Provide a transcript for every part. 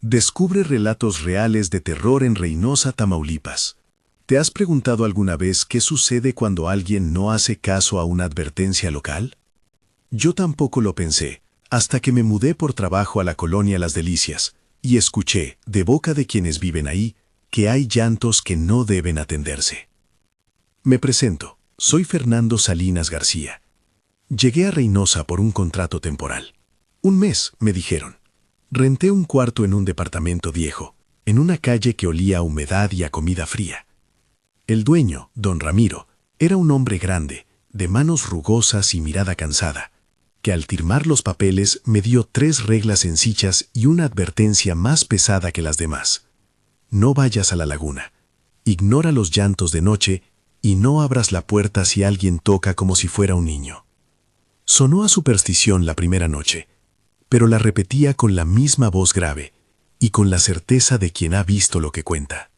Descubre relatos reales de terror en Reynosa, Tamaulipas. ¿Te has preguntado alguna vez qué sucede cuando alguien no hace caso a una advertencia local? Yo tampoco lo pensé, hasta que me mudé por trabajo a la colonia Las Delicias, y escuché, de boca de quienes viven ahí, que hay llantos que no deben atenderse. Me presento, soy Fernando Salinas García. Llegué a Reynosa por un contrato temporal. Un mes, me dijeron. Renté un cuarto en un departamento viejo, en una calle que olía a humedad y a comida fría. El dueño, don Ramiro, era un hombre grande, de manos rugosas y mirada cansada, que al firmar los papeles me dio 3 reglas sencillas y una advertencia más pesada que las demás. No vayas a la laguna, ignora los llantos de noche y no abras la puerta si alguien toca como si fuera un niño. Sonó a superstición la primera noche, pero la repetía con la misma voz grave y con la certeza de quien ha visto lo que cuenta.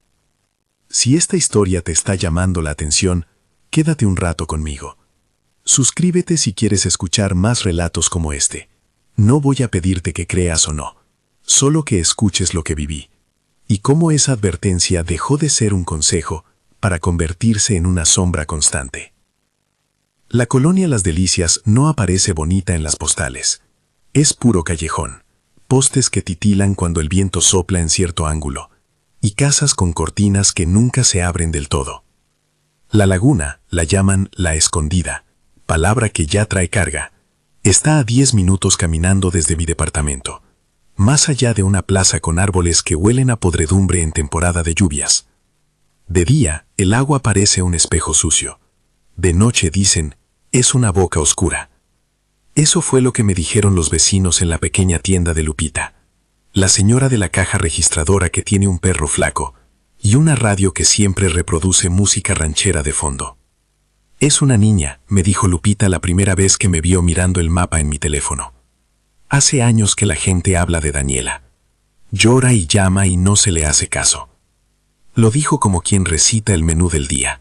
Si esta historia te está llamando la atención, quédate un rato conmigo. Suscríbete si quieres escuchar más relatos como este. No voy a pedirte que creas o no, solo que escuches lo que viví, y cómo esa advertencia dejó de ser un consejo para convertirse en una sombra constante. La colonia Las Delicias no aparece bonita en las postales. Es puro callejón, postes que titilan cuando el viento sopla en cierto ángulo, y casas con cortinas que nunca se abren del todo. La laguna la llaman La Escondida, palabra que ya trae carga. Está a 10 minutos caminando desde mi departamento, más allá de una plaza con árboles que huelen a podredumbre en temporada de lluvias. De día, el agua parece un espejo sucio. De noche, dicen, es una boca oscura. Eso fue lo que me dijeron los vecinos en la pequeña tienda de Lupita, la señora de la caja registradora que tiene un perro flaco y una radio que siempre reproduce música ranchera de fondo. Es una niña, me dijo Lupita la primera vez que me vio mirando el mapa en mi teléfono. Hace años que la gente habla de Daniela. Llora y llama y no se le hace caso. Lo dijo como quien recita el menú del día,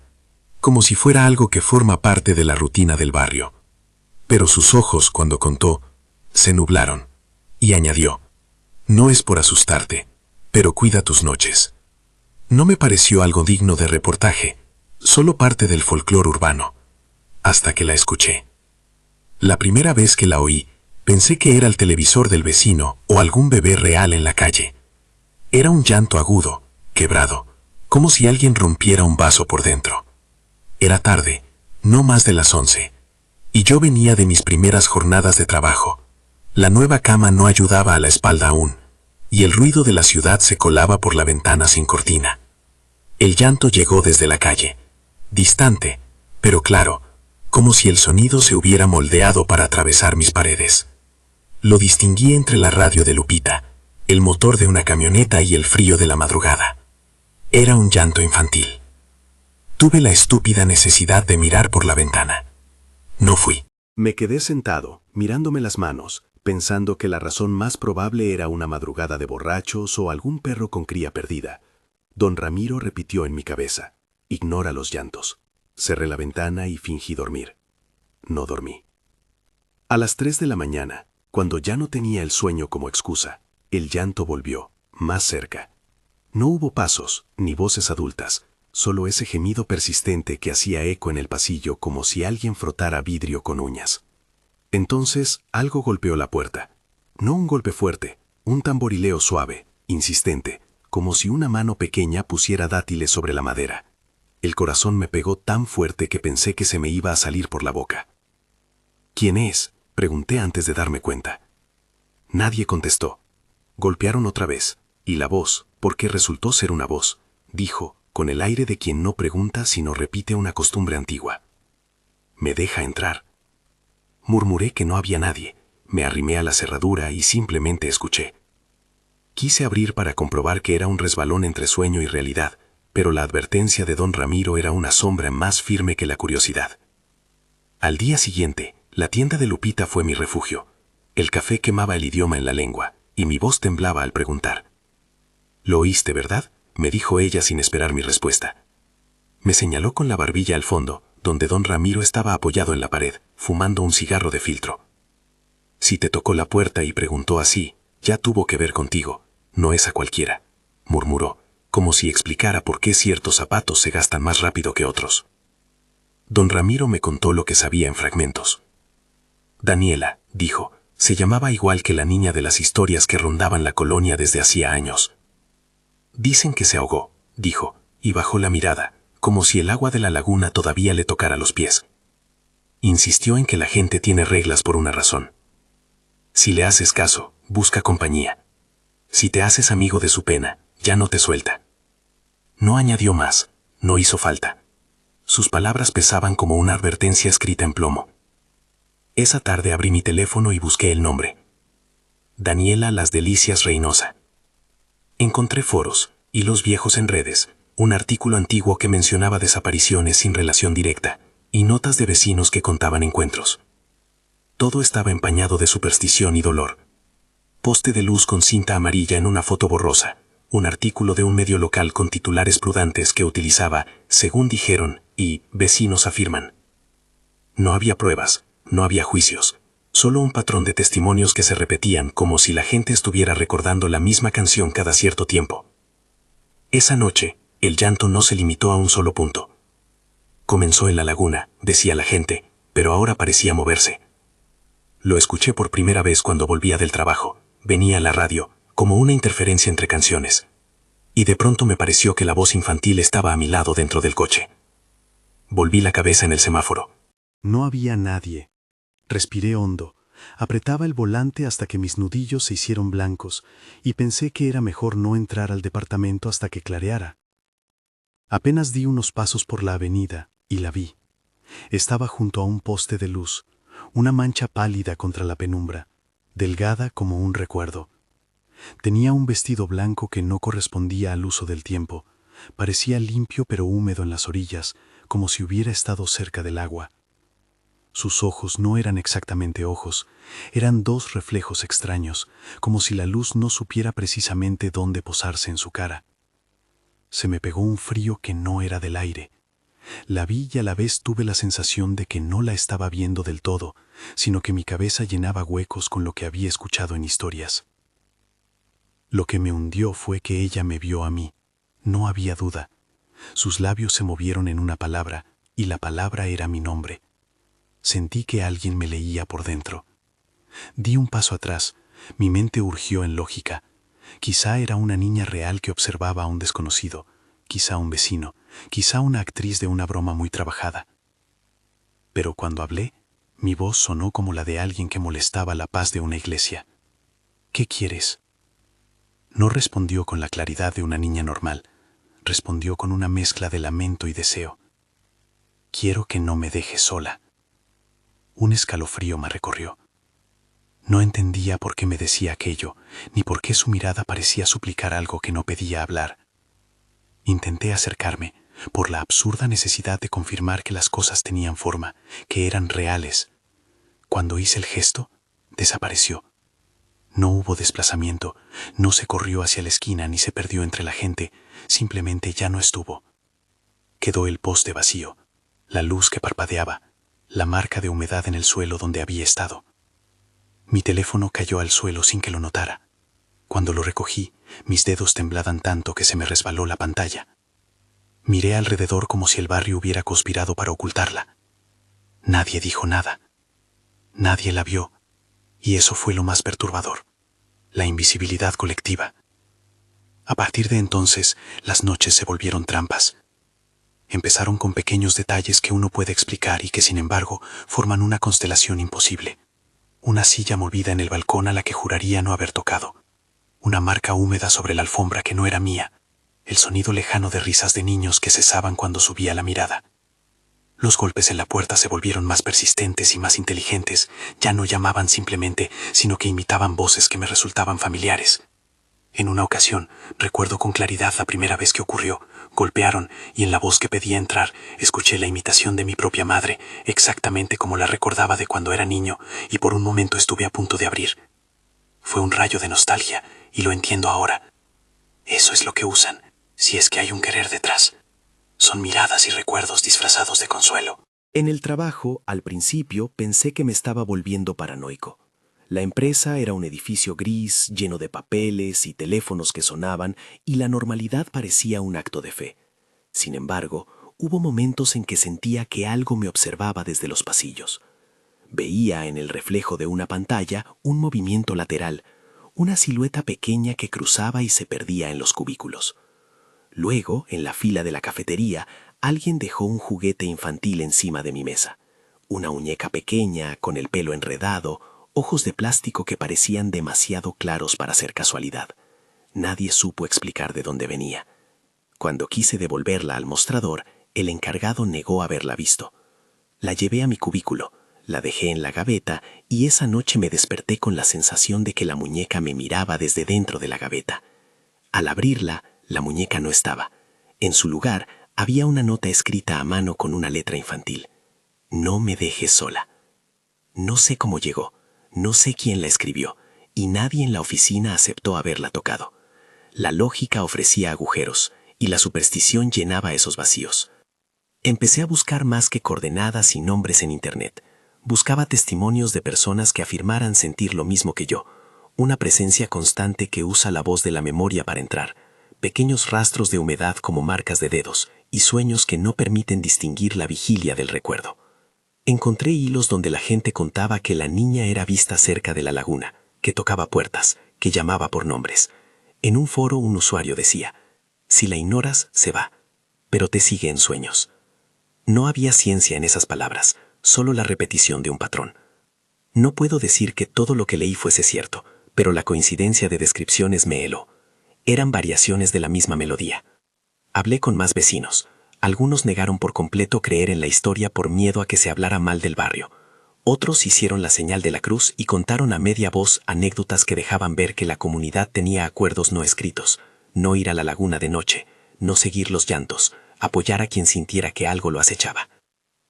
como si fuera algo que forma parte de la rutina del barrio. Pero sus ojos, cuando contó, se nublaron, y añadió, no es por asustarte, pero cuida tus noches. No me pareció algo digno de reportaje, solo parte del folclore urbano, hasta que la escuché. La primera vez que la oí, pensé que era el televisor del vecino o algún bebé real en la calle. Era un llanto agudo, quebrado, como si alguien rompiera un vaso por dentro. Era tarde, no más de las 11. Y yo venía de mis primeras jornadas de trabajo. La nueva cama no ayudaba a la espalda aún, y el ruido de la ciudad se colaba por la ventana sin cortina. El llanto llegó desde la calle, distante, pero claro, como si el sonido se hubiera moldeado para atravesar mis paredes. Lo distinguí entre la radio de Lupita, el motor de una camioneta y el frío de la madrugada. Era un llanto infantil. Tuve la estúpida necesidad de mirar por la ventana. No fui. Me quedé sentado, mirándome las manos, pensando que la razón más probable era una madrugada de borrachos o algún perro con cría perdida. Don Ramiro repitió en mi cabeza, ignora los llantos. Cerré la ventana y fingí dormir. No dormí. A las 3 de la mañana, cuando ya no tenía el sueño como excusa, el llanto volvió, más cerca. No hubo pasos, ni voces adultas, solo ese gemido persistente que hacía eco en el pasillo como si alguien frotara vidrio con uñas. Entonces algo golpeó la puerta. No un golpe fuerte, un tamborileo suave, insistente, como si una mano pequeña pusiera dátiles sobre la madera. El corazón me pegó tan fuerte que pensé que se me iba a salir por la boca. ¿Quién es?, pregunté antes de darme cuenta. Nadie contestó. Golpearon otra vez, y la voz, porque resultó ser una voz, dijo, con el aire de quien no pregunta sino repite una costumbre antigua. «¿Me deja entrar?» Murmuré que no había nadie, me arrimé a la cerradura y simplemente escuché. Quise abrir para comprobar que era un resbalón entre sueño y realidad, pero la advertencia de don Ramiro era una sombra más firme que la curiosidad. Al día siguiente, la tienda de Lupita fue mi refugio. El café quemaba el idioma en la lengua, y mi voz temblaba al preguntar. «¿Lo oíste, verdad?», me dijo ella sin esperar mi respuesta. Me señaló con la barbilla al fondo, donde don Ramiro estaba apoyado en la pared, fumando un cigarro de filtro. «Si te tocó la puerta y preguntó así, ya tuvo que ver contigo. No es a cualquiera, murmuró, como si explicara por qué ciertos zapatos se gastan más rápido que otros. Don Ramiro me contó lo que sabía en fragmentos. Daniela, dijo, se llamaba igual que la niña de las historias que rondaban la colonia desde hacía años. Dicen que se ahogó, dijo, y bajó la mirada, como si el agua de la laguna todavía le tocara los pies. Insistió en que la gente tiene reglas por una razón. Si le haces caso, busca compañía. Si te haces amigo de su pena, ya no te suelta. No añadió más, no hizo falta. Sus palabras pesaban como una advertencia escrita en plomo. Esa tarde abrí mi teléfono y busqué el nombre. Daniela Las Delicias Reynosa. Encontré foros, hilos viejos en redes, un artículo antiguo que mencionaba desapariciones sin relación directa, y notas de vecinos que contaban encuentros. Todo estaba empañado de superstición y dolor. Poste de luz con cinta amarilla en una foto borrosa, un artículo de un medio local con titulares prudentes que utilizaba, según dijeron, y vecinos afirman. No había pruebas, no había juicios, solo un patrón de testimonios que se repetían como si la gente estuviera recordando la misma canción cada cierto tiempo. Esa noche, el llanto no se limitó a un solo punto. Comenzó en la laguna, decía la gente, pero ahora parecía moverse. Lo escuché por primera vez cuando volvía del trabajo, venía a la radio, como una interferencia entre canciones. Y de pronto me pareció que la voz infantil estaba a mi lado dentro del coche. Volví la cabeza en el semáforo. No había nadie. Respiré hondo, apretaba el volante hasta que mis nudillos se hicieron blancos y pensé que era mejor no entrar al departamento hasta que clareara. Apenas di unos pasos por la avenida y la vi. Estaba junto a un poste de luz, una mancha pálida contra la penumbra, delgada como un recuerdo. Tenía un vestido blanco que no correspondía al uso del tiempo, parecía limpio pero húmedo en las orillas, como si hubiera estado cerca del agua. Sus ojos no eran exactamente ojos, eran dos reflejos extraños, como si la luz no supiera precisamente dónde posarse en su cara. Se me pegó un frío que no era del aire. La vi y a la vez tuve la sensación de que no la estaba viendo del todo, sino que mi cabeza llenaba huecos con lo que había escuchado en historias. Lo que me hundió fue que ella me vio a mí. No había duda. Sus labios se movieron en una palabra, y la palabra era mi nombre. Sentí que alguien me leía por dentro. Di un paso atrás, mi mente urgió en lógica. Quizá era una niña real que observaba a un desconocido, quizá un vecino, quizá una actriz de una broma muy trabajada. Pero cuando hablé, mi voz sonó como la de alguien que molestaba la paz de una iglesia. ¿Qué quieres? No respondió con la claridad de una niña normal, respondió con una mezcla de lamento y deseo. Quiero que no me dejes sola. Un escalofrío me recorrió. No entendía por qué me decía aquello, ni por qué su mirada parecía suplicar algo que no pedía hablar. Intenté acercarme, por la absurda necesidad de confirmar que las cosas tenían forma, que eran reales. Cuando hice el gesto, desapareció. No hubo desplazamiento, no se corrió hacia la esquina ni se perdió entre la gente, simplemente ya no estuvo. Quedó el poste vacío, la luz que parpadeaba, la marca de humedad en el suelo donde había estado. Mi teléfono cayó al suelo sin que lo notara. Cuando lo recogí, mis dedos temblaban tanto que se me resbaló la pantalla. Miré alrededor como si el barrio hubiera conspirado para ocultarla. Nadie dijo nada. Nadie la vio, y eso fue lo más perturbador, la invisibilidad colectiva. A partir de entonces, las noches se volvieron trampas. Empezaron con pequeños detalles que uno puede explicar y que, sin embargo, forman una constelación imposible. Una silla movida en el balcón a la que juraría no haber tocado. Una marca húmeda sobre la alfombra que no era mía. El sonido lejano de risas de niños que cesaban cuando subía la mirada. Los golpes en la puerta se volvieron más persistentes y más inteligentes. Ya no llamaban simplemente, sino que imitaban voces que me resultaban familiares. En una ocasión, recuerdo con claridad la primera vez que ocurrió. Golpearon y en la voz que pedía entrar, escuché la imitación de mi propia madre, exactamente como la recordaba de cuando era niño, y por un momento estuve a punto de abrir. Fue un rayo de nostalgia, y lo entiendo ahora. Eso es lo que usan, si es que hay un querer detrás. Son miradas y recuerdos disfrazados de consuelo. En el trabajo, al principio, pensé que me estaba volviendo paranoico. La empresa era un edificio gris, lleno de papeles y teléfonos que sonaban, y la normalidad parecía un acto de fe. Sin embargo, hubo momentos en que sentía que algo me observaba desde los pasillos. Veía en el reflejo de una pantalla un movimiento lateral, una silueta pequeña que cruzaba y se perdía en los cubículos. Luego, en la fila de la cafetería, alguien dejó un juguete infantil encima de mi mesa. Una muñeca pequeña, con el pelo enredado, ojos de plástico que parecían demasiado claros para ser casualidad. Nadie supo explicar de dónde venía. Cuando quise devolverla al mostrador, el encargado negó haberla visto. La llevé a mi cubículo, la dejé en la gaveta y esa noche me desperté con la sensación de que la muñeca me miraba desde dentro de la gaveta. Al abrirla, la muñeca no estaba. En su lugar, había una nota escrita a mano con una letra infantil. No me dejes sola. No sé cómo llegó, no sé quién la escribió, y nadie en la oficina aceptó haberla tocado. La lógica ofrecía agujeros, y la superstición llenaba esos vacíos. Empecé a buscar más que coordenadas y nombres en Internet. Buscaba testimonios de personas que afirmaran sentir lo mismo que yo, una presencia constante que usa la voz de la memoria para entrar, pequeños rastros de humedad como marcas de dedos y sueños que no permiten distinguir la vigilia del recuerdo. Encontré hilos donde la gente contaba que la niña era vista cerca de la laguna, que tocaba puertas, que llamaba por nombres. En un foro un usuario decía, si la ignoras, se va, pero te sigue en sueños. No había ciencia en esas palabras, solo la repetición de un patrón. No puedo decir que todo lo que leí fuese cierto, pero la coincidencia de descripciones me heló. Eran variaciones de la misma melodía. Hablé con más vecinos. Algunos negaron por completo creer en la historia por miedo a que se hablara mal del barrio. Otros hicieron la señal de la cruz y contaron a media voz anécdotas que dejaban ver que la comunidad tenía acuerdos no escritos: no ir a la laguna de noche, no seguir los llantos, apoyar a quien sintiera que algo lo acechaba.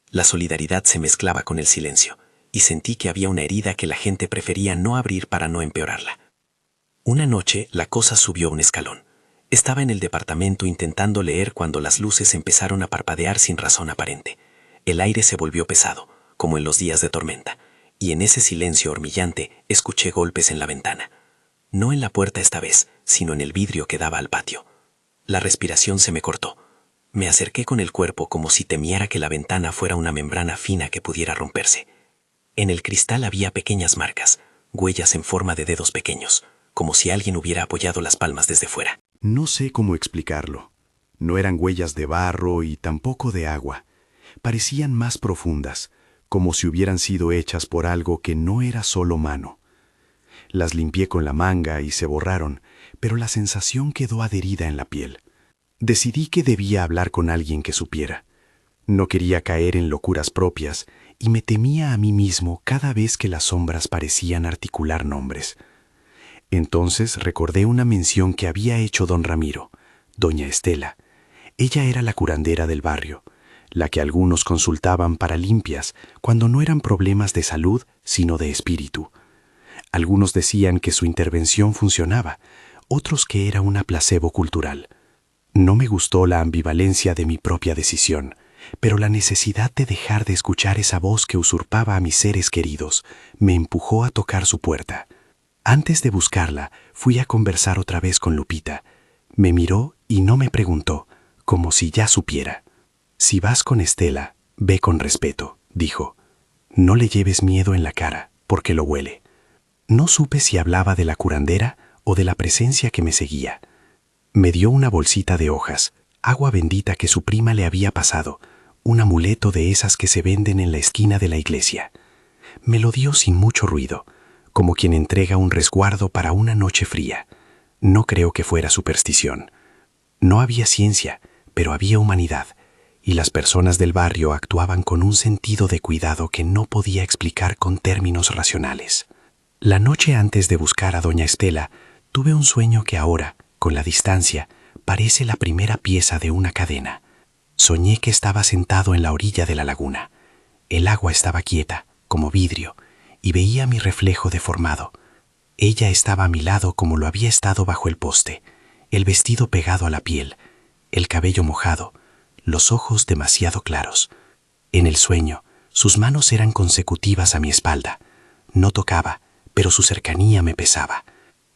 La solidaridad se mezclaba con el silencio, y sentí que había una herida que la gente prefería no abrir para no empeorarla. Una noche la cosa subió un escalón. Estaba en el departamento intentando leer cuando las luces empezaron a parpadear sin razón aparente. El aire se volvió pesado, como en los días de tormenta, y en ese silencio hormigueante escuché golpes en la ventana. No en la puerta esta vez, sino en el vidrio que daba al patio. La respiración se me cortó. Me acerqué con el cuerpo como si temiera que la ventana fuera una membrana fina que pudiera romperse. En el cristal había pequeñas marcas, huellas en forma de dedos pequeños, como si alguien hubiera apoyado las palmas desde fuera. No sé cómo explicarlo. No eran huellas de barro y tampoco de agua. Parecían más profundas, como si hubieran sido hechas por algo que no era solo mano. Las limpié con la manga y se borraron, pero la sensación quedó adherida en la piel. Decidí que debía hablar con alguien que supiera. No quería caer en locuras propias y me temía a mí mismo cada vez que las sombras parecían articular nombres. Entonces recordé una mención que había hecho don Ramiro, doña Estela. Ella era la curandera del barrio, la que algunos consultaban para limpias cuando no eran problemas de salud, sino de espíritu. Algunos decían que su intervención funcionaba, otros que era una placebo cultural. No me gustó la ambivalencia de mi propia decisión, pero la necesidad de dejar de escuchar esa voz que usurpaba a mis seres queridos me empujó a tocar su puerta. Antes de buscarla, fui a conversar otra vez con Lupita. Me miró y no me preguntó, como si ya supiera. Si vas con Estela, ve con respeto, dijo. No le lleves miedo en la cara, porque lo huele. No supe si hablaba de la curandera o de la presencia que me seguía. Me dio una bolsita de hojas, agua bendita que su prima le había pasado, un amuleto de esas que se venden en la esquina de la iglesia. Me lo dio sin mucho ruido, como quien entrega un resguardo para una noche fría. No creo que fuera superstición. No había ciencia, pero había humanidad, y las personas del barrio actuaban con un sentido de cuidado que no podía explicar con términos racionales. La noche antes de buscar a doña Estela, tuve un sueño que ahora, con la distancia, parece la primera pieza de una cadena. Soñé que estaba sentado en la orilla de la laguna. El agua estaba quieta, como vidrio, y veía mi reflejo deformado. Ella estaba a mi lado como lo había estado bajo el poste, el vestido pegado a la piel, el cabello mojado, los ojos demasiado claros. En el sueño, sus manos eran consecutivas a mi espalda. No tocaba, pero su cercanía me pesaba.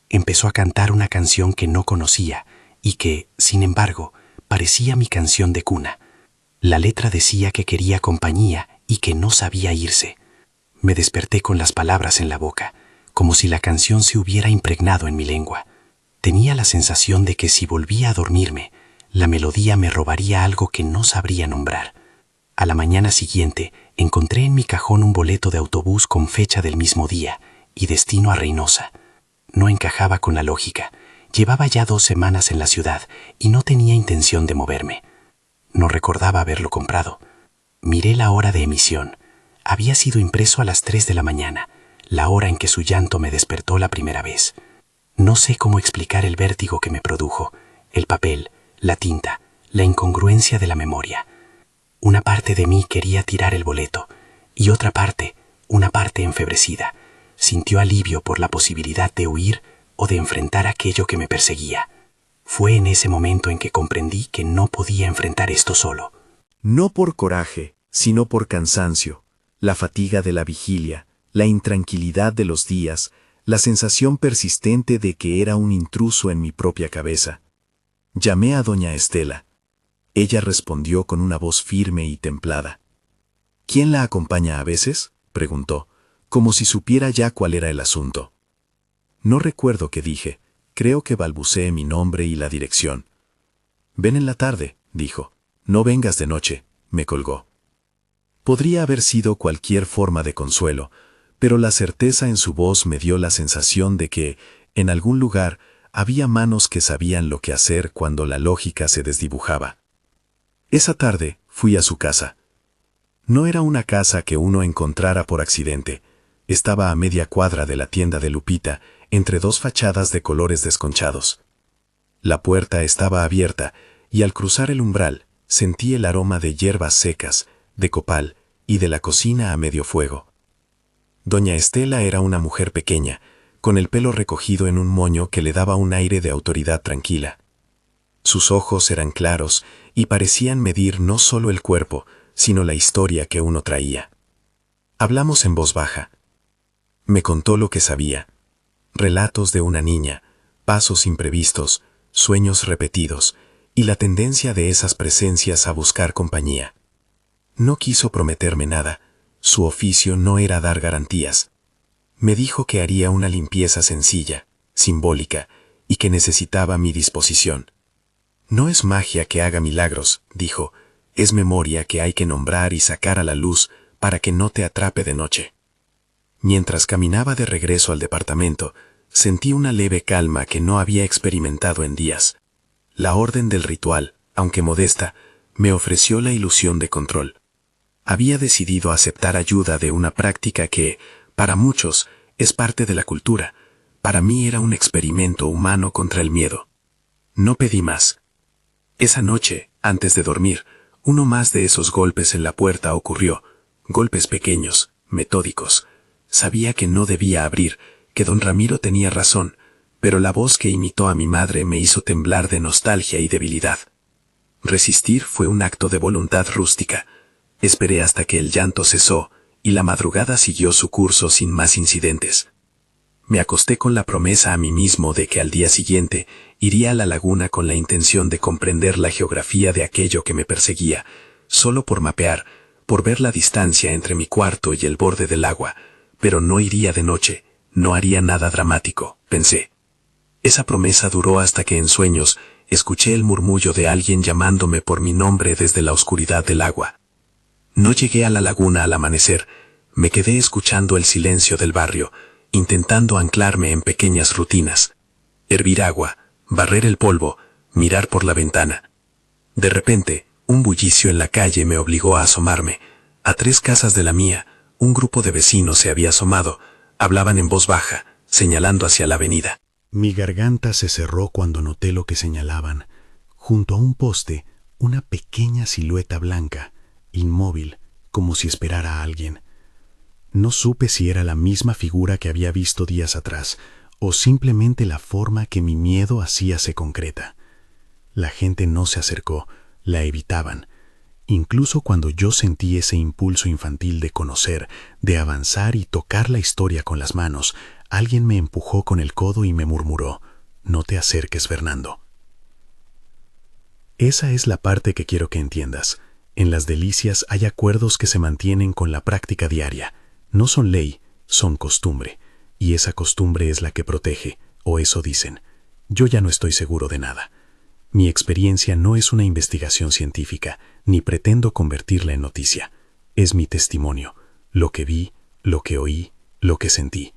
Empezó a cantar una canción que no conocía y que, sin embargo, parecía mi canción de cuna. La letra decía que quería compañía y que no sabía irse. Me desperté con las palabras en la boca, como si la canción se hubiera impregnado en mi lengua. Tenía la sensación de que si volvía a dormirme, la melodía me robaría algo que no sabría nombrar. A la mañana siguiente, encontré en mi cajón un boleto de autobús con fecha del mismo día y destino a Reynosa. No encajaba con la lógica. Llevaba ya 2 semanas en la ciudad y no tenía intención de moverme. No recordaba haberlo comprado. Miré la hora de emisión. Había sido impreso a las 3 de la mañana, la hora en que su llanto me despertó la primera vez. No sé cómo explicar el vértigo que me produjo, el papel, la tinta, la incongruencia de la memoria. Una parte de mí quería tirar el boleto, y otra parte, una parte enfebrecida, sintió alivio por la posibilidad de huir o de enfrentar aquello que me perseguía. Fue en ese momento en que comprendí que no podía enfrentar esto solo. No por coraje, sino por cansancio, la fatiga de la vigilia, la intranquilidad de los días, la sensación persistente de que era un intruso en mi propia cabeza. Llamé a doña Estela. Ella respondió con una voz firme y templada. ¿Quién la acompaña a veces?, preguntó, como si supiera ya cuál era el asunto. No recuerdo qué dije, creo que balbuceé mi nombre y la dirección. Ven en la tarde, dijo. No vengas de noche, me colgó. Podría haber sido cualquier forma de consuelo, pero la certeza en su voz me dio la sensación de que, en algún lugar, había manos que sabían lo que hacer cuando la lógica se desdibujaba. Esa tarde fui a su casa. No era una casa que uno encontrara por accidente. Estaba a media cuadra de la tienda de Lupita, entre 2 fachadas de colores desconchados. La puerta estaba abierta y al cruzar el umbral sentí el aroma de hierbas secas, de copal y de la cocina a medio fuego. Doña Estela era una mujer pequeña, con el pelo recogido en un moño que le daba un aire de autoridad tranquila. Sus ojos eran claros y parecían medir no solo el cuerpo, sino la historia que uno traía. Hablamos en voz baja. Me contó lo que sabía. Relatos de una niña, pasos imprevistos, sueños repetidos y la tendencia de esas presencias a buscar compañía. No quiso prometerme nada. Su oficio no era dar garantías. Me dijo que haría una limpieza sencilla, simbólica, y que necesitaba mi disposición. No es magia que haga milagros, dijo, es memoria que hay que nombrar y sacar a la luz para que no te atrape de noche. Mientras caminaba de regreso al departamento, sentí una leve calma que no había experimentado en días. La orden del ritual, aunque modesta, me ofreció la ilusión de control. Había decidido aceptar ayuda de una práctica que, para muchos, es parte de la cultura. Para mí era un experimento humano contra el miedo. No pedí más. Esa noche, antes de dormir, uno más de esos golpes en la puerta ocurrió, golpes pequeños, metódicos. Sabía que no debía abrir, que don Ramiro tenía razón, pero la voz que imitó a mi madre me hizo temblar de nostalgia y debilidad. Resistir fue un acto de voluntad rústica. Esperé hasta que el llanto cesó y la madrugada siguió su curso sin más incidentes. Me acosté con la promesa a mí mismo de que al día siguiente iría a la laguna con la intención de comprender la geografía de aquello que me perseguía, solo por mapear, por ver la distancia entre mi cuarto y el borde del agua, pero no iría de noche, no haría nada dramático, pensé. Esa promesa duró hasta que en sueños escuché el murmullo de alguien llamándome por mi nombre desde la oscuridad del agua. No llegué a la laguna al amanecer, me quedé escuchando el silencio del barrio, intentando anclarme en pequeñas rutinas. Hervir agua, barrer el polvo, mirar por la ventana. De repente, un bullicio en la calle me obligó a asomarme. A 3 casas de la mía, un grupo de vecinos se había asomado, hablaban en voz baja, señalando hacia la avenida. Mi garganta se cerró cuando noté lo que señalaban. Junto a un poste, una pequeña silueta blanca, inmóvil, como si esperara a alguien. No supe si era la misma figura que había visto días atrás, o simplemente la forma que mi miedo hacíase concreta. La gente no se acercó, la evitaban. Incluso cuando yo sentí ese impulso infantil de conocer, de avanzar y tocar la historia con las manos, alguien me empujó con el codo y me murmuró: «No te acerques, Fernando». Esa es la parte que quiero que entiendas. En las delicias hay acuerdos que se mantienen con la práctica diaria. No son ley, son costumbre. Y esa costumbre es la que protege, o eso dicen. Yo ya no estoy seguro de nada. Mi experiencia no es una investigación científica, ni pretendo convertirla en noticia. Es mi testimonio, lo que vi, lo que oí, lo que sentí.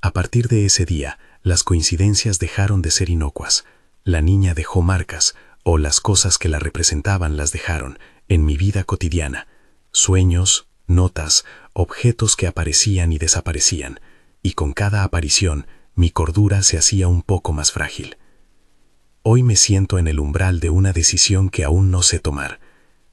A partir de ese día, las coincidencias dejaron de ser inocuas. La niña dejó marcas, o las cosas que la representaban las dejaron, en mi vida cotidiana. Sueños, notas, objetos que aparecían y desaparecían, y con cada aparición, mi cordura se hacía un poco más frágil. Hoy me siento en el umbral de una decisión que aún no sé tomar.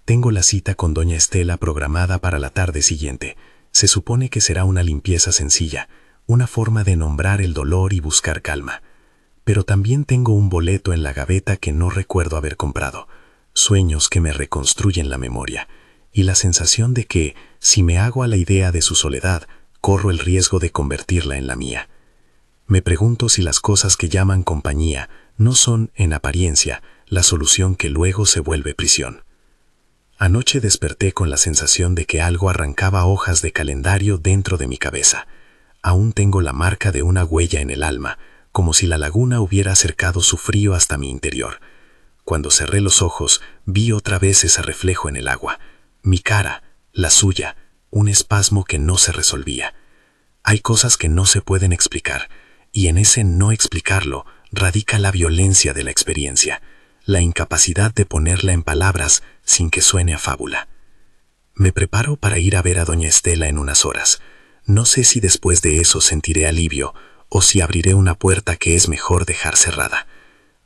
Tengo la cita con doña Estela programada para la tarde siguiente. Se supone que será una limpieza sencilla, una forma de nombrar el dolor y buscar calma. Pero también tengo un boleto en la gaveta que no recuerdo haber comprado, sueños que me reconstruyen la memoria, y la sensación de que, si me hago a la idea de su soledad, corro el riesgo de convertirla en la mía. Me pregunto si las cosas que llaman compañía no son, en apariencia, la solución que luego se vuelve prisión. Anoche desperté con la sensación de que algo arrancaba hojas de calendario dentro de mi cabeza. Aún tengo la marca de una huella en el alma, como si la laguna hubiera acercado su frío hasta mi interior. Cuando cerré los ojos, vi otra vez ese reflejo en el agua. Mi cara, la suya, un espasmo que no se resolvía. Hay cosas que no se pueden explicar, y en ese no explicarlo radica la violencia de la experiencia, la incapacidad de ponerla en palabras sin que suene a fábula. Me preparo para ir a ver a doña Estela en unas horas. No sé si después de eso sentiré alivio, o si abriré una puerta que es mejor dejar cerrada.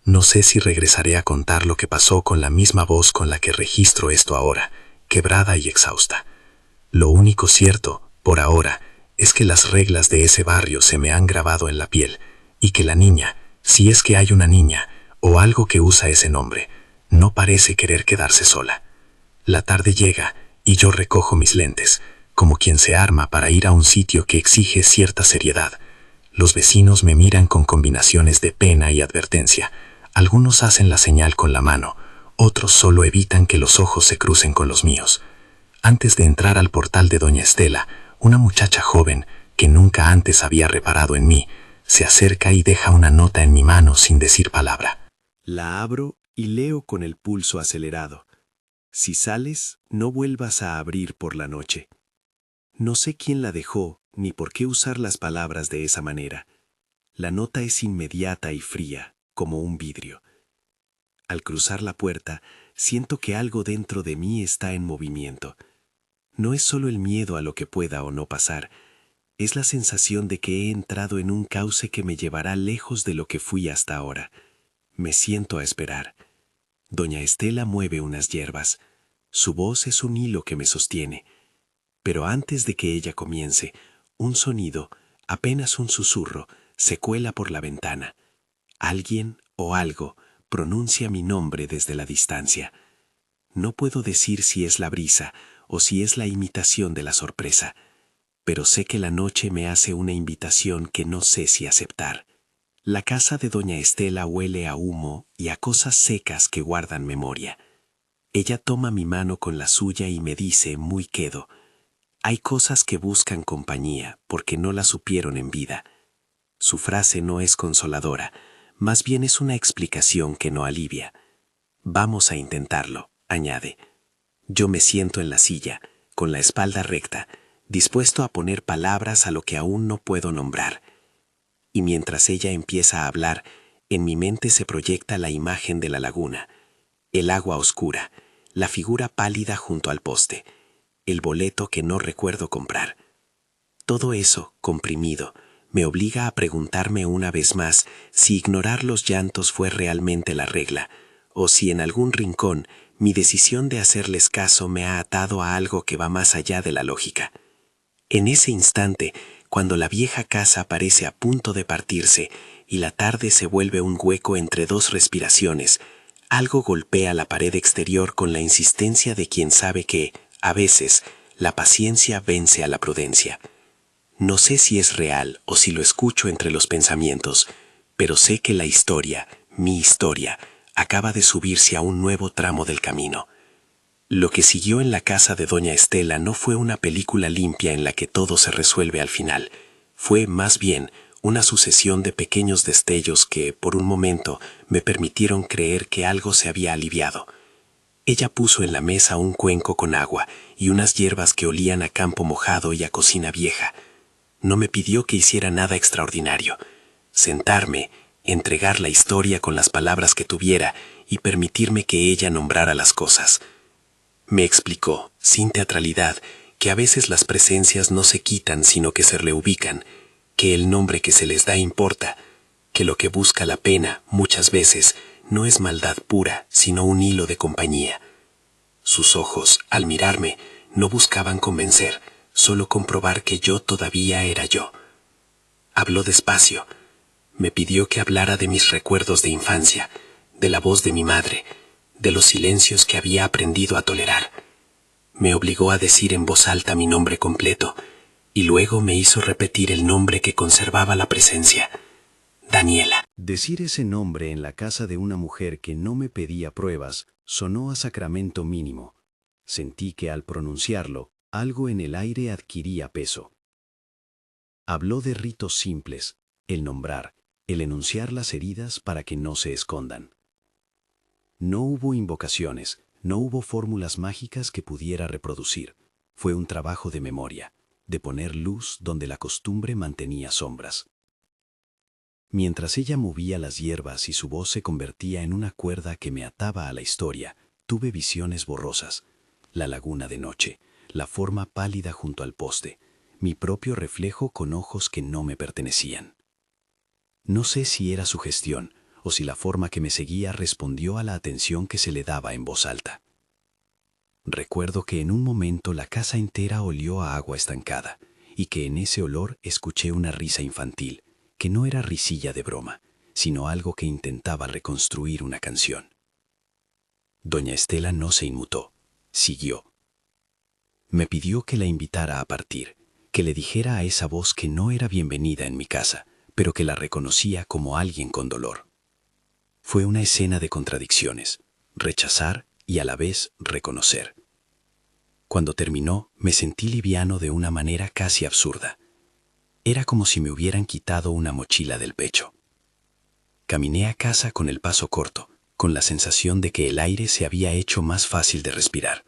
No sé si regresaré a contar lo que pasó con la misma voz con la que registro esto ahora, quebrada y exhausta. Lo único cierto, por ahora, es que las reglas de ese barrio se me han grabado en la piel, y que la niña, si es que hay una niña, o algo que usa ese nombre, no parece querer quedarse sola. La tarde llega, y yo recojo mis lentes, como quien se arma para ir a un sitio que exige cierta seriedad. Los vecinos me miran con combinaciones de pena y advertencia. Algunos hacen la señal con la mano, otros solo evitan que los ojos se crucen con los míos. Antes de entrar al portal de doña Estela, una muchacha joven, que nunca antes había reparado en mí, se acerca y deja una nota en mi mano sin decir palabra. La abro y leo con el pulso acelerado. Si sales, no vuelvas a abrir por la noche. No sé quién la dejó, ni por qué usar las palabras de esa manera. La nota es inmediata y fría, como un vidrio. Al cruzar la puerta, siento que algo dentro de mí está en movimiento. No es solo el miedo a lo que pueda o no pasar, es la sensación de que he entrado en un cauce que me llevará lejos de lo que fui hasta ahora. Me siento a esperar. Doña Estela mueve unas hierbas. Su voz es un hilo que me sostiene. Pero antes de que ella comience, un sonido, apenas un susurro, se cuela por la ventana. Alguien o algo pronuncia mi nombre desde la distancia. No puedo decir si es la brisa o si es la imitación de la sorpresa, pero sé que la noche me hace una invitación que no sé si aceptar. La casa de doña Estela huele a humo y a cosas secas que guardan memoria. Ella toma mi mano con la suya y me dice, muy quedo: hay cosas que buscan compañía porque no la supieron en vida. Su frase no es consoladora, más bien es una explicación que no alivia. Vamos a intentarlo, añade. Yo me siento en la silla, con la espalda recta, dispuesto a poner palabras a lo que aún no puedo nombrar. Y mientras ella empieza a hablar, en mi mente se proyecta la imagen de la laguna, el agua oscura, la figura pálida junto al poste, el boleto que no recuerdo comprar. Todo eso, comprimido, me obliga a preguntarme una vez más si ignorar los llantos fue realmente la regla, o si en algún rincón mi decisión de hacerles caso me ha atado a algo que va más allá de la lógica. En ese instante, cuando la vieja casa parece a punto de partirse y la tarde se vuelve un hueco entre dos respiraciones, algo golpea la pared exterior con la insistencia de quien sabe que, a veces, la paciencia vence a la prudencia. No sé si es real o si lo escucho entre los pensamientos, pero sé que la historia, mi historia, acaba de subirse a un nuevo tramo del camino. Lo que siguió en la casa de doña Estela no fue una película limpia en la que todo se resuelve al final. Fue, más bien, una sucesión de pequeños destellos que, por un momento, me permitieron creer que algo se había aliviado. Ella puso en la mesa un cuenco con agua y unas hierbas que olían a campo mojado y a cocina vieja. No me pidió que hiciera nada extraordinario. Sentarme, entregar la historia con las palabras que tuviera y permitirme que ella nombrara las cosas. Me explicó, sin teatralidad, que a veces las presencias no se quitan sino que se reubican, que el nombre que se les da importa, que lo que busca la pena, muchas veces, no es maldad pura, sino un hilo de compañía. Sus ojos, al mirarme, no buscaban convencer, solo comprobar que yo todavía era yo. Habló despacio. Me pidió que hablara de mis recuerdos de infancia, de la voz de mi madre, de los silencios que había aprendido a tolerar. Me obligó a decir en voz alta mi nombre completo, y luego me hizo repetir el nombre que conservaba la presencia: Daniela. Decir ese nombre en la casa de una mujer que no me pedía pruebas sonó a sacramento mínimo. Sentí que al pronunciarlo, algo en el aire adquiría peso. Habló de ritos simples, el nombrar, el enunciar las heridas para que no se escondan. No hubo invocaciones, no hubo fórmulas mágicas que pudiera reproducir. Fue un trabajo de memoria, de poner luz donde la costumbre mantenía sombras. Mientras ella movía las hierbas y su voz se convertía en una cuerda que me ataba a la historia, tuve visiones borrosas. La laguna de noche, la forma pálida junto al poste, mi propio reflejo con ojos que no me pertenecían. No sé si era sugestión o si la forma que me seguía respondió a la atención que se le daba en voz alta. Recuerdo que en un momento la casa entera olió a agua estancada y que en ese olor escuché una risa infantil, que no era risilla de broma, sino algo que intentaba reconstruir una canción. Doña Estela no se inmutó, siguió. Me pidió que la invitara a partir, que le dijera a esa voz que no era bienvenida en mi casa, pero que la reconocía como alguien con dolor. Fue una escena de contradicciones, rechazar y a la vez reconocer. Cuando terminó, me sentí liviano de una manera casi absurda. Era como si me hubieran quitado una mochila del pecho. Caminé a casa con el paso corto, con la sensación de que el aire se había hecho más fácil de respirar.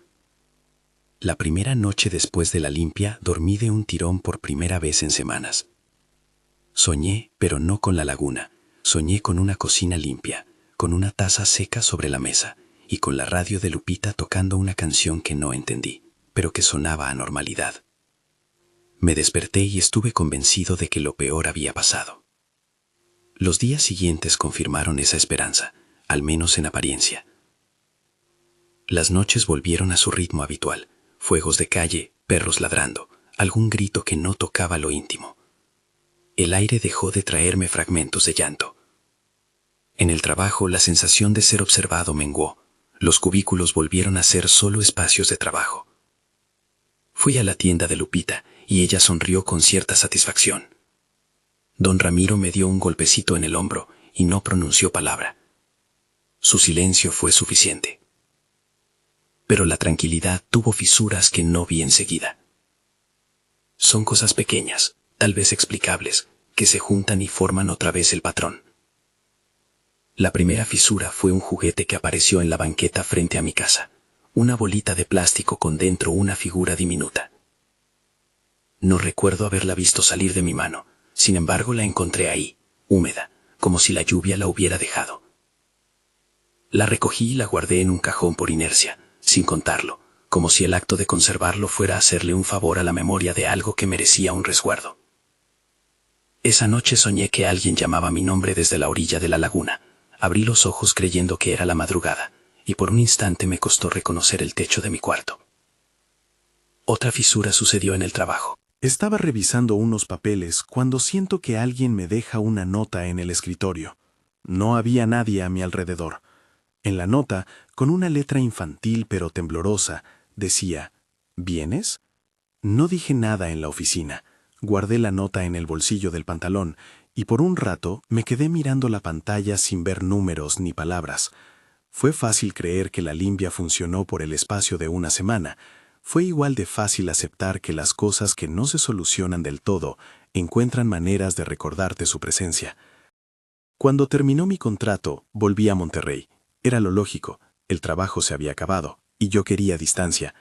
La primera noche después de la limpia dormí de un tirón por primera vez en semanas. Soñé, pero no con la laguna. Soñé con una cocina limpia, con una taza seca sobre la mesa y con la radio de Lupita tocando una canción que no entendí, pero que sonaba a normalidad. Me desperté y estuve convencido de que lo peor había pasado. Los días siguientes confirmaron esa esperanza, al menos en apariencia. Las noches volvieron a su ritmo habitual, fuegos de calle, perros ladrando, algún grito que no tocaba lo íntimo. El aire dejó de traerme fragmentos de llanto. En el trabajo la sensación de ser observado menguó. Los cubículos volvieron a ser solo espacios de trabajo. Fui a la tienda de Lupita y ella sonrió con cierta satisfacción. Don Ramiro me dio un golpecito en el hombro y no pronunció palabra. Su silencio fue suficiente. Pero la tranquilidad tuvo fisuras que no vi enseguida. Son cosas pequeñas, tal vez explicables, que se juntan y forman otra vez el patrón. La primera fisura fue un juguete que apareció en la banqueta frente a mi casa, una bolita de plástico con dentro una figura diminuta. No recuerdo haberla visto salir de mi mano, sin embargo la encontré ahí, húmeda, como si la lluvia la hubiera dejado. La recogí y la guardé en un cajón por inercia, sin contarlo, como si el acto de conservarlo fuera hacerle un favor a la memoria de algo que merecía un resguardo. Esa noche soñé que alguien llamaba mi nombre desde la orilla de la laguna. Abrí los ojos creyendo que era la madrugada, y por un instante me costó reconocer el techo de mi cuarto. Otra fisura sucedió en el trabajo. Estaba revisando unos papeles cuando siento que alguien me deja una nota en el escritorio. No había nadie a mi alrededor. En la nota, con una letra infantil pero temblorosa, decía: ¿Vienes? No dije nada en la oficina. guardé la nota en el bolsillo del pantalón y por un rato me quedé mirando la pantalla sin ver números ni palabras. Fue fácil creer que la limpia funcionó por el espacio de una semana. Fue igual de fácil aceptar que las cosas que no se solucionan del todo encuentran maneras de recordarte su presencia. Cuando terminó mi contrato, volví a Monterrey. Era lo lógico, el trabajo se había acabado y yo quería distancia.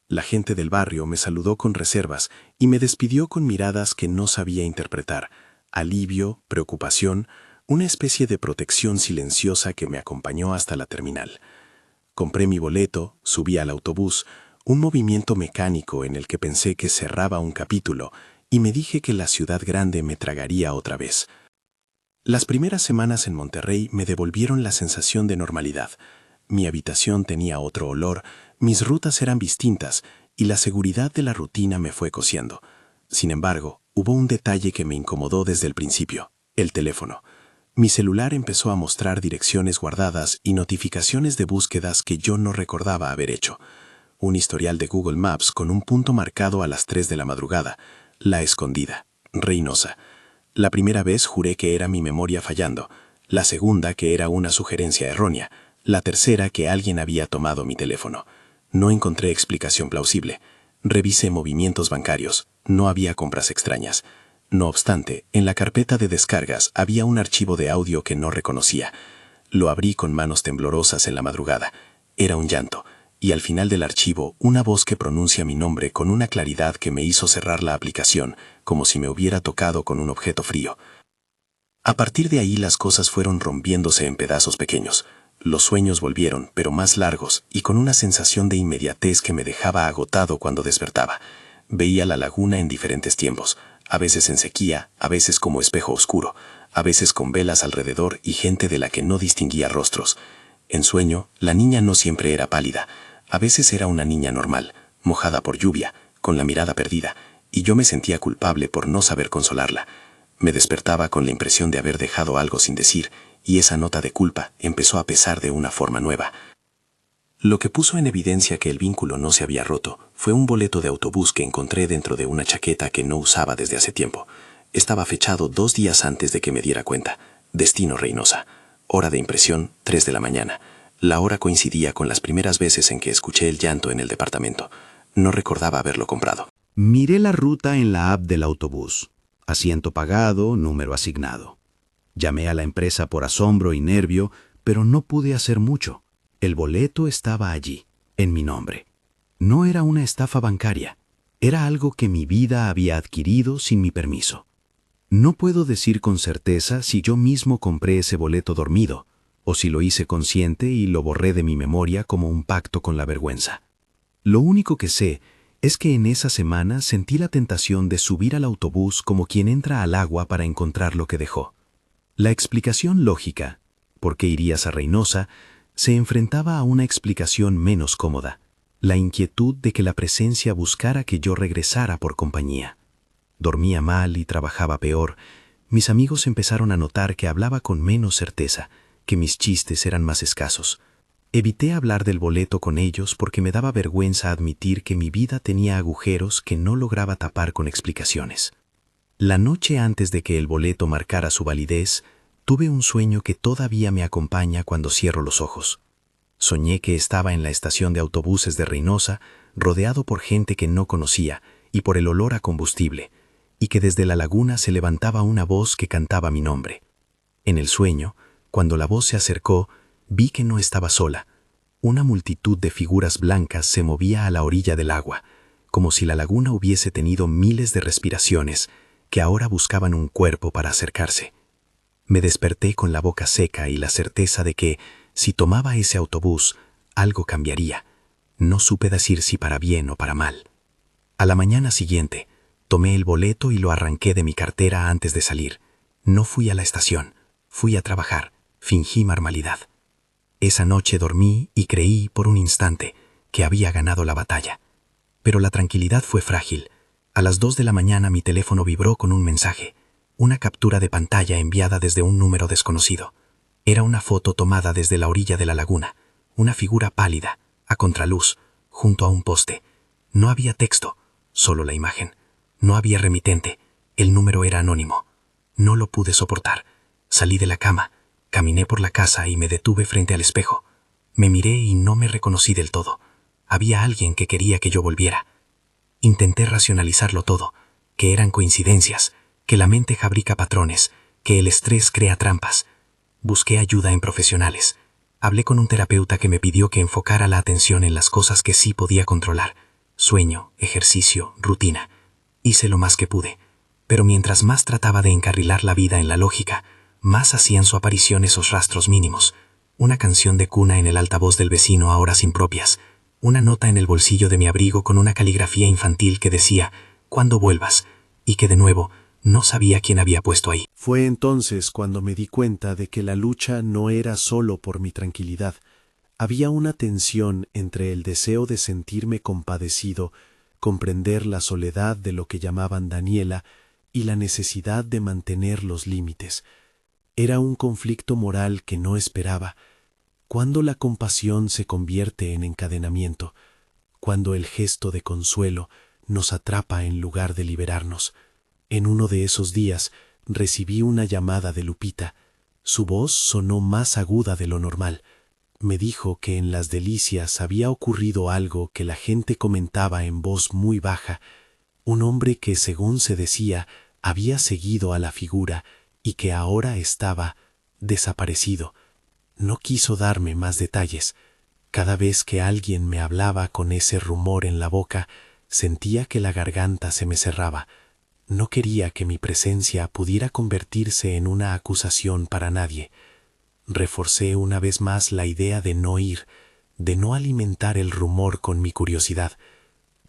La gente del barrio me saludó con reservas y me despidió con miradas que no sabía interpretar. Alivio, preocupación, una especie de protección silenciosa que me acompañó hasta la terminal. Compré mi boleto, subí al autobús, un movimiento mecánico en el que pensé que cerraba un capítulo y me dije que la ciudad grande me tragaría otra vez. Las primeras semanas en Monterrey me devolvieron la sensación de normalidad. Mi habitación tenía otro olor, mis rutas eran distintas y la seguridad de la rutina me fue cosiendo. Sin embargo, hubo un detalle que me incomodó desde el principio: el teléfono. Mi celular empezó a mostrar direcciones guardadas y notificaciones de búsquedas que yo no recordaba haber hecho. Un historial de Google Maps con un punto marcado a las 3 de la madrugada. La Escondida, Reynosa. La primera vez juré que era mi memoria fallando. La segunda que era una sugerencia errónea. La tercera que alguien había tomado mi teléfono. No encontré explicación plausible. Revisé movimientos bancarios. No había compras extrañas. No obstante, en la carpeta de descargas había un archivo de audio que no reconocía. Lo abrí con manos temblorosas en la madrugada. Era un llanto, y al final del archivo una voz que pronuncia mi nombre con una claridad que me hizo cerrar la aplicación, como si me hubiera tocado con un objeto frío. A partir de ahí las cosas fueron rompiéndose en pedazos pequeños. Los sueños volvieron, pero más largos y con una sensación de inmediatez que me dejaba agotado cuando despertaba. Veía la laguna en diferentes tiempos, a veces en sequía, a veces como espejo oscuro, a veces con velas alrededor y gente de la que no distinguía rostros. En sueño, la niña no siempre era pálida. A veces era una niña normal, mojada por lluvia, con la mirada perdida, y yo me sentía culpable por no saber consolarla. Me despertaba con la impresión de haber dejado algo sin decir, y esa nota de culpa empezó a pesar de una forma nueva. Lo que puso en evidencia que el vínculo no se había roto fue un boleto de autobús que encontré dentro de una chaqueta que no usaba desde hace tiempo. Estaba fechado 2 días antes de que me diera cuenta. Destino Reynosa. Hora de impresión, 3 de la mañana. La hora coincidía con las primeras veces en que escuché el llanto en el departamento. No recordaba haberlo comprado. Miré la ruta en la app del autobús. Asiento pagado, número asignado. Llamé a la empresa por asombro y nervio, pero no pude hacer mucho. El boleto estaba allí, en mi nombre. No era una estafa bancaria. Era algo que mi vida había adquirido sin mi permiso. No puedo decir con certeza si yo mismo compré ese boleto dormido, o si lo hice consciente y lo borré de mi memoria como un pacto con la vergüenza. Lo único que sé es que en esa semana sentí la tentación de subir al autobús como quien entra al agua para encontrar lo que dejó. La explicación lógica, ¿por qué irías a Reynosa?, se enfrentaba a una explicación menos cómoda, la inquietud de que la presencia buscara que yo regresara por compañía. Dormía mal y trabajaba peor. Mis amigos empezaron a notar que hablaba con menos certeza, que mis chistes eran más escasos. Evité hablar del boleto con ellos porque me daba vergüenza admitir que mi vida tenía agujeros que no lograba tapar con explicaciones. La noche antes de que el boleto marcara su validez, tuve un sueño que todavía me acompaña cuando cierro los ojos. Soñé que estaba en la estación de autobuses de Reynosa, rodeado por gente que no conocía y por el olor a combustible, y que desde la laguna se levantaba una voz que cantaba mi nombre. En el sueño, cuando la voz se acercó, vi que no estaba sola. Una multitud de figuras blancas se movía a la orilla del agua, como si la laguna hubiese tenido miles de respiraciones que ahora buscaban un cuerpo para acercarse. Me desperté con la boca seca y la certeza de que, si tomaba ese autobús, algo cambiaría. No supe decir si para bien o para mal. A la mañana siguiente, tomé el boleto y lo arranqué de mi cartera antes de salir. No fui a la estación, fui a trabajar, fingí normalidad. Esa noche dormí y creí por un instante que había ganado la batalla. Pero la tranquilidad fue frágil. A las 2 de la mañana mi teléfono vibró con un mensaje. Una captura de pantalla enviada desde un número desconocido. Era una foto tomada desde la orilla de la laguna, una figura pálida, a contraluz, junto a un poste. No había texto, solo la imagen. No había remitente, El número era anónimo. No lo pude soportar. Salí de la cama, caminé por la casa y me detuve frente al espejo. Me miré y no me reconocí del todo. Había alguien que quería que yo volviera. Intenté racionalizarlo todo, que eran coincidencias, que la mente fabrica patrones, que el estrés crea trampas. Busqué ayuda en profesionales. Hablé con un terapeuta que me pidió que enfocara la atención en las cosas que sí podía controlar: sueño, ejercicio, rutina. Hice lo más que pude, pero mientras más trataba de encarrilar la vida en la lógica, más hacían su aparición esos rastros mínimos. Una canción de cuna en el altavoz del vecino a horas impropias, una nota en el bolsillo de mi abrigo con una caligrafía infantil que decía «Cuando vuelvas», y que de nuevo no sabía quién había puesto ahí. Fue entonces cuando me di cuenta de que la lucha no era solo por mi tranquilidad. Había una tensión entre el deseo de sentirme compadecido, comprender la soledad de lo que llamaban Daniela y la necesidad de mantener los límites. Era un conflicto moral que no esperaba. Cuando la compasión se convierte en encadenamiento, cuando el gesto de consuelo nos atrapa en lugar de liberarnos. En uno de esos días recibí una llamada de Lupita. Su voz sonó más aguda de lo normal. Me dijo que en Las Delicias había ocurrido algo que la gente comentaba en voz muy baja. Un hombre que, según se decía, había seguido a la figura y que ahora estaba desaparecido. No quiso darme más detalles. Cada vez que alguien me hablaba con ese rumor en la boca, sentía que la garganta se me cerraba. No quería que mi presencia pudiera convertirse en una acusación para nadie. Reforcé una vez más la idea de no ir, de no alimentar el rumor con mi curiosidad,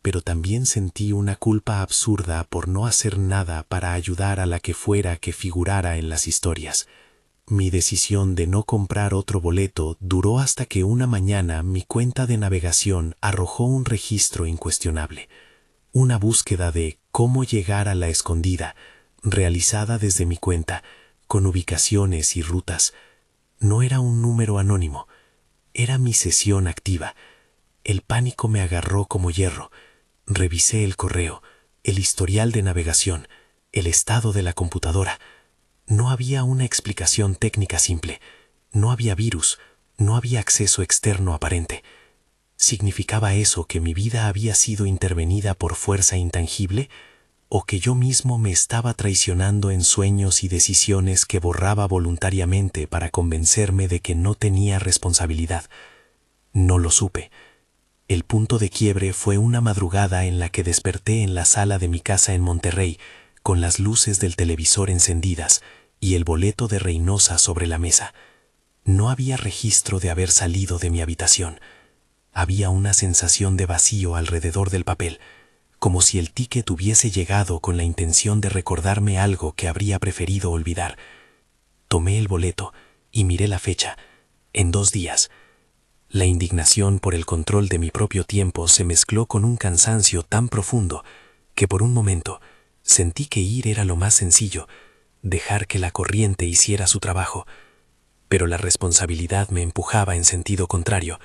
pero también sentí una culpa absurda por no hacer nada para ayudar a la que fuera que figurara en las historias. Mi decisión de no comprar otro boleto duró hasta que una mañana mi cuenta de navegación arrojó un registro incuestionable. Una búsqueda de cómo llegar a la escondida, realizada desde mi cuenta, con ubicaciones y rutas. No era un número anónimo, era mi sesión activa. El pánico me agarró como hierro. Revisé el correo, el historial de navegación, el estado de la computadora. No había una explicación técnica simple. No había virus, no había acceso externo aparente. ¿Significaba eso que mi vida había sido intervenida por fuerza intangible? ¿O que yo mismo me estaba traicionando en sueños y decisiones que borraba voluntariamente para convencerme de que no tenía responsabilidad? No lo supe. El punto de quiebre fue una madrugada en la que desperté en la sala de mi casa en Monterrey, con las luces del televisor encendidas y el boleto de Reynosa sobre la mesa. No había registro de haber salido de mi habitación. Había una sensación de vacío alrededor del papel, como si el ticket hubiese llegado con la intención de recordarme algo que habría preferido olvidar. Tomé el boleto y miré la fecha. En 2 días. La indignación por el control de mi propio tiempo se mezcló con un cansancio tan profundo que por un momento sentí que ir era lo más sencillo, dejar que la corriente hiciera su trabajo. Pero la responsabilidad me empujaba en sentido contrario.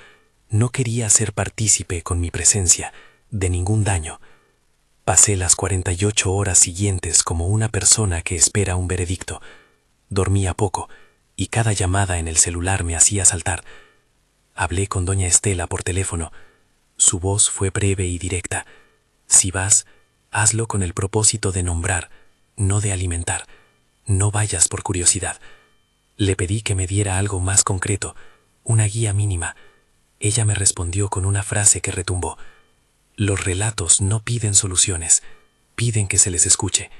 No quería ser partícipe con mi presencia de ningún daño. Pasé las 48 horas siguientes como una persona que espera un veredicto. Dormía poco y cada llamada en el celular me hacía saltar. Hablé con doña Estela por teléfono. Su voz fue breve y directa. Si vas, hazlo con el propósito de nombrar, no de alimentar. No vayas por curiosidad. Le pedí que me diera algo más concreto, una guía mínima. Ella me respondió con una frase que retumbó. Los relatos no piden soluciones, piden que se les escuche,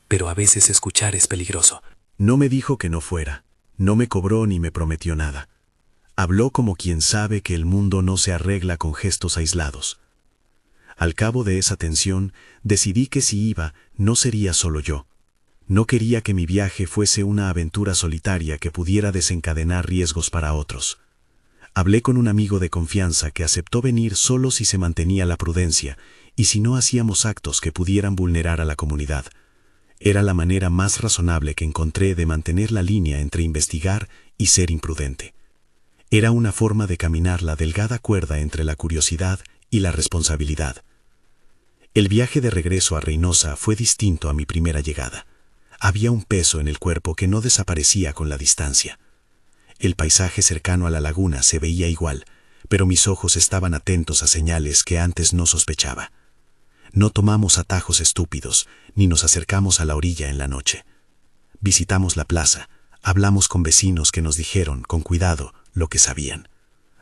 pero a veces escuchar es peligroso. No me dijo que no fuera, no me cobró ni me prometió nada. Habló como quien sabe que el mundo no se arregla con gestos aislados. Al cabo de esa tensión, decidí que si iba, no sería solo yo. No quería que mi viaje fuese una aventura solitaria que pudiera desencadenar riesgos para otros. Hablé con un amigo de confianza que aceptó venir solo si se mantenía la prudencia y si no hacíamos actos que pudieran vulnerar a la comunidad. Era la manera más razonable que encontré de mantener la línea entre investigar y ser imprudente. Era una forma de caminar la delgada cuerda entre la curiosidad y la responsabilidad. El viaje de regreso a Reynosa fue distinto a mi primera llegada. Había un peso en el cuerpo que no desaparecía con la distancia. El paisaje cercano a la laguna se veía igual, pero mis ojos estaban atentos a señales que antes no sospechaba. No tomamos atajos estúpidos, ni nos acercamos a la orilla en la noche. Visitamos la plaza, hablamos con vecinos que nos dijeron, con cuidado, lo que sabían.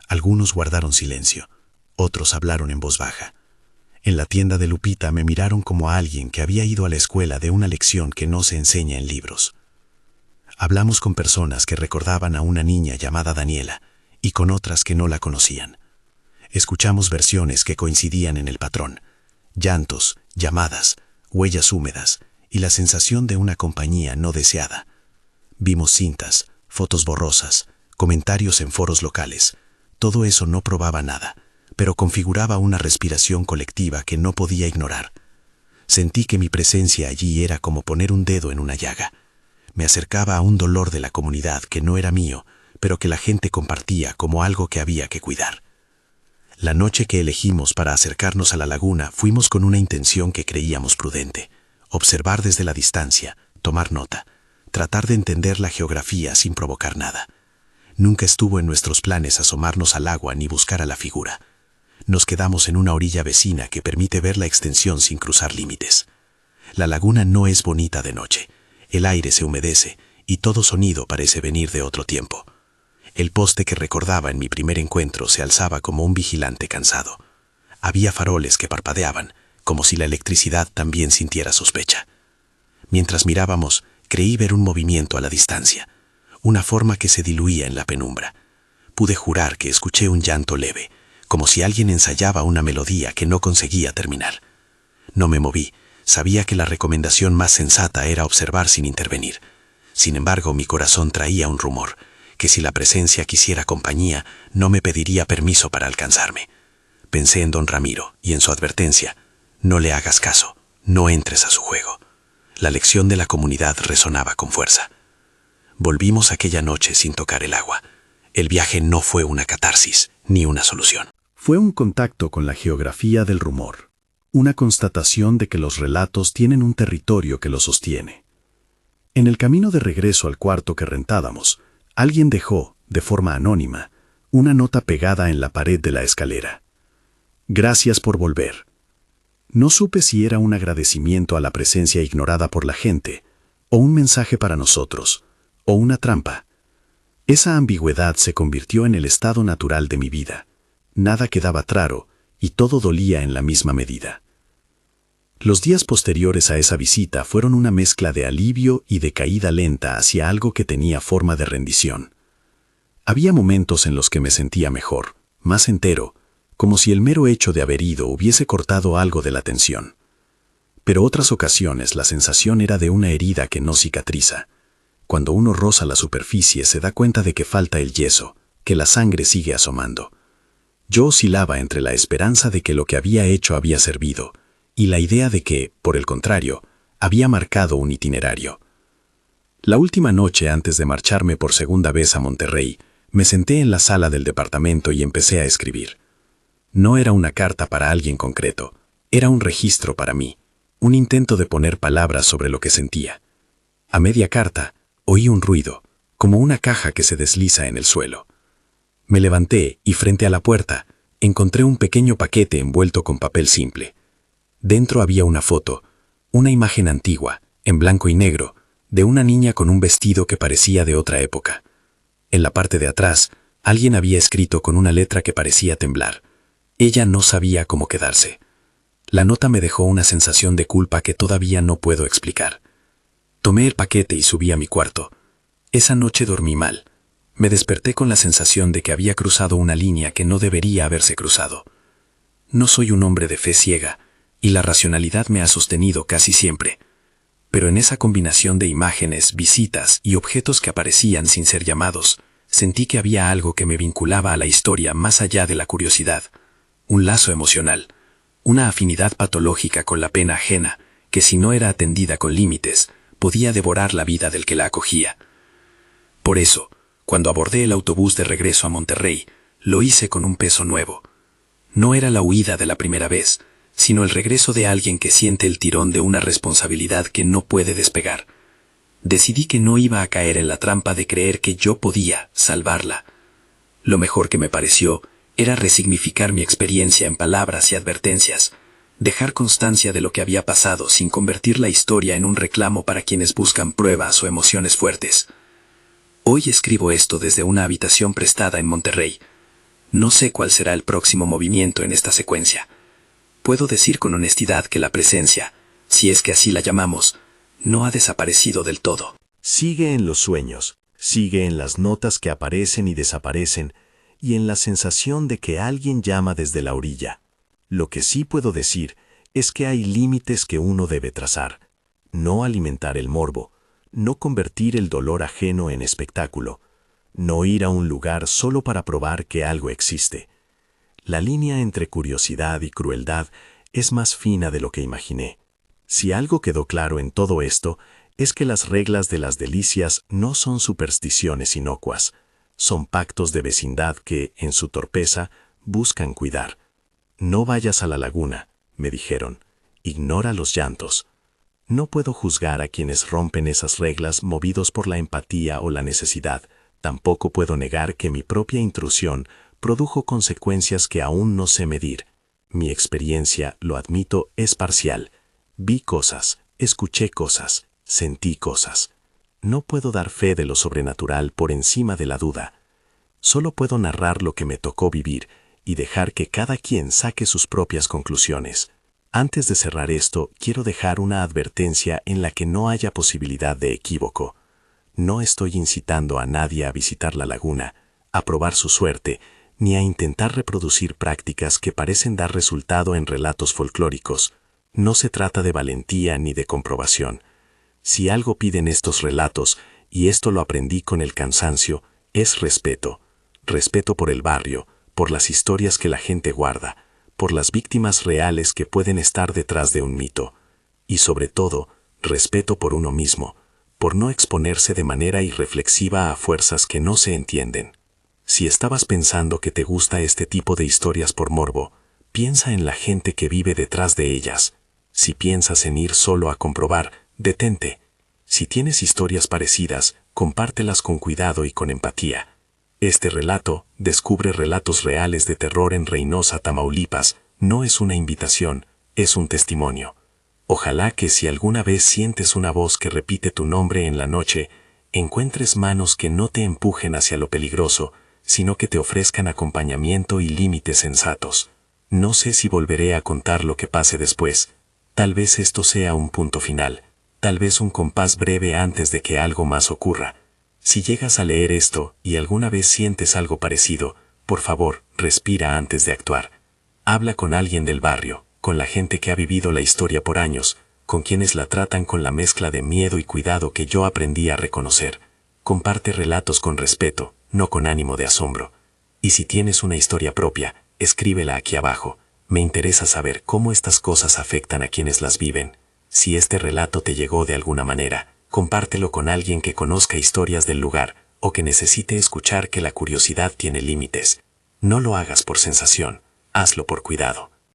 Algunos guardaron silencio, otros hablaron en voz baja. En la tienda de Lupita me miraron como a alguien que había ido a la escuela de una lección que no se enseña en libros. Hablamos con personas que recordaban a una niña llamada Daniela y con otras que no la conocían. Escuchamos versiones que coincidían en el patrón: llantos, llamadas, huellas húmedas y la sensación de una compañía no deseada. Vimos cintas, fotos borrosas, comentarios en foros locales. Todo eso no probaba nada, pero configuraba una respiración colectiva que no podía ignorar. Sentí que mi presencia allí era como poner un dedo en una llaga. Me acercaba a un dolor de la comunidad que no era mío, pero que la gente compartía como algo que había que cuidar. La noche que elegimos para acercarnos a la laguna fuimos con una intención que creíamos prudente: observar desde la distancia, tomar nota, tratar de entender la geografía sin provocar nada. Nunca estuvo en nuestros planes asomarnos al agua ni buscar a la figura. Nos quedamos en una orilla vecina que permite ver la extensión sin cruzar límites. La laguna no es bonita de noche. El aire se humedece y todo sonido parece venir de otro tiempo. El poste que recordaba en mi primer encuentro se alzaba como un vigilante cansado. Había faroles que parpadeaban, como si la electricidad también sintiera sospecha. Mientras mirábamos, creí ver un movimiento a la distancia, una forma que se diluía en la penumbra. Pude jurar que escuché un llanto leve, como si alguien ensayaba una melodía que no conseguía terminar. No me moví, sabía que la recomendación más sensata era observar sin intervenir. Sin embargo, mi corazón traía un rumor, que si la presencia quisiera compañía, no me pediría permiso para alcanzarme. Pensé en don Ramiro y en su advertencia: no le hagas caso, no entres a su juego. La lección de la comunidad resonaba con fuerza. Volvimos aquella noche sin tocar el agua. El viaje no fue una catarsis, ni una solución. Fue un contacto con la geografía del rumor, una constatación de que los relatos tienen un territorio que los sostiene. En el camino de regreso al cuarto que rentábamos, alguien dejó, de forma anónima, una nota pegada en la pared de la escalera. Gracias por volver. No supe si era un agradecimiento a la presencia ignorada por la gente, o un mensaje para nosotros, o una trampa. Esa ambigüedad se convirtió en el estado natural de mi vida. Nada quedaba claro y todo dolía en la misma medida. Los días posteriores a esa visita fueron una mezcla de alivio y de caída lenta hacia algo que tenía forma de rendición. Había momentos en los que me sentía mejor, más entero, como si el mero hecho de haber ido hubiese cortado algo de la tensión. Pero otras ocasiones la sensación era de una herida que no cicatriza. Cuando uno roza la superficie se da cuenta de que falta el yeso, que la sangre sigue asomando. Yo oscilaba entre la esperanza de que lo que había hecho había servido y la idea de que, por el contrario, había marcado un itinerario. La última noche antes de marcharme por segunda vez a Monterrey, me senté en la sala del departamento y empecé a escribir. No era una carta para alguien concreto, era un registro para mí, un intento de poner palabras sobre lo que sentía. A media carta, oí un ruido, como una caja que se desliza en el suelo. Me levanté y frente a la puerta encontré un pequeño paquete envuelto con papel simple. Dentro había una foto, una imagen antigua, en blanco y negro, de una niña con un vestido que parecía de otra época. En la parte de atrás, alguien había escrito con una letra que parecía temblar. Ella no sabía cómo quedarse. La nota me dejó una sensación de culpa que todavía no puedo explicar. Tomé el paquete y subí a mi cuarto. Esa noche dormí mal. Me desperté con la sensación de que había cruzado una línea que no debería haberse cruzado. No soy un hombre de fe ciega, y la racionalidad me ha sostenido casi siempre. Pero en esa combinación de imágenes, visitas y objetos que aparecían sin ser llamados, sentí que había algo que me vinculaba a la historia más allá de la curiosidad. Un lazo emocional, una afinidad patológica con la pena ajena, que si no era atendida con límites, podía devorar la vida del que la acogía. Por eso, cuando abordé el autobús de regreso a Monterrey, lo hice con un peso nuevo. No era la huida de la primera vez, sino el regreso de alguien que siente el tirón de una responsabilidad que no puede despegar. Decidí que no iba a caer en la trampa de creer que yo podía salvarla. Lo mejor que me pareció era resignificar mi experiencia en palabras y advertencias, dejar constancia de lo que había pasado sin convertir la historia en un reclamo para quienes buscan pruebas o emociones fuertes. Hoy escribo esto desde una habitación prestada en Monterrey. No sé cuál será el próximo movimiento en esta secuencia. Puedo decir con honestidad que la presencia, si es que así la llamamos, no ha desaparecido del todo. Sigue en los sueños, sigue en las notas que aparecen y desaparecen, y en la sensación de que alguien llama desde la orilla. Lo que sí puedo decir es que hay límites que uno debe trazar. No alimentar el morbo, no convertir el dolor ajeno en espectáculo, no ir a un lugar solo para probar que algo existe. La línea entre curiosidad y crueldad es más fina de lo que imaginé. Si algo quedó claro en todo esto, es que las reglas de las delicias no son supersticiones inocuas, son pactos de vecindad que, en su torpeza, buscan cuidar. No vayas a la laguna, me dijeron, ignora los llantos. No puedo juzgar a quienes rompen esas reglas movidos por la empatía o la necesidad, tampoco puedo negar que mi propia intrusión produjo consecuencias que aún no sé medir. Mi experiencia, lo admito, es parcial. Vi cosas, escuché cosas, sentí cosas. No puedo dar fe de lo sobrenatural por encima de la duda. Solo puedo narrar lo que me tocó vivir y dejar que cada quien saque sus propias conclusiones. Antes de cerrar esto, quiero dejar una advertencia en la que no haya posibilidad de equívoco. No estoy incitando a nadie a visitar la laguna, a probar su suerte, ni a intentar reproducir prácticas que parecen dar resultado en relatos folclóricos. No se trata de valentía ni de comprobación. Si algo piden estos relatos, y esto lo aprendí con el cansancio, es respeto. Respeto por el barrio, por las historias que la gente guarda, por las víctimas reales que pueden estar detrás de un mito. Y sobre todo, respeto por uno mismo, por no exponerse de manera irreflexiva a fuerzas que no se entienden. Si estabas pensando que te gusta este tipo de historias por morbo, piensa en la gente que vive detrás de ellas. Si piensas en ir solo a comprobar, detente. Si tienes historias parecidas, compártelas con cuidado y con empatía. Este relato, Descubre relatos reales de terror en Reynosa, Tamaulipas, no es una invitación, es un testimonio. Ojalá que si alguna vez sientes una voz que repite tu nombre en la noche, encuentres manos que no te empujen hacia lo peligroso, sino que te ofrezcan acompañamiento y límites sensatos. No sé si volveré a contar lo que pase después. Tal vez esto sea un punto final, tal vez un compás breve antes de que algo más ocurra. Si llegas a leer esto y alguna vez sientes algo parecido, por favor, respira antes de actuar. Habla con alguien del barrio, con la gente que ha vivido la historia por años, con quienes la tratan con la mezcla de miedo y cuidado que yo aprendí a reconocer. Comparte relatos con respeto, no con ánimo de asombro. Y si tienes una historia propia, escríbela aquí abajo. Me interesa saber cómo estas cosas afectan a quienes las viven. Si este relato te llegó de alguna manera, compártelo con alguien que conozca historias del lugar o que necesite escuchar que la curiosidad tiene límites. No lo hagas por sensación, hazlo por cuidado.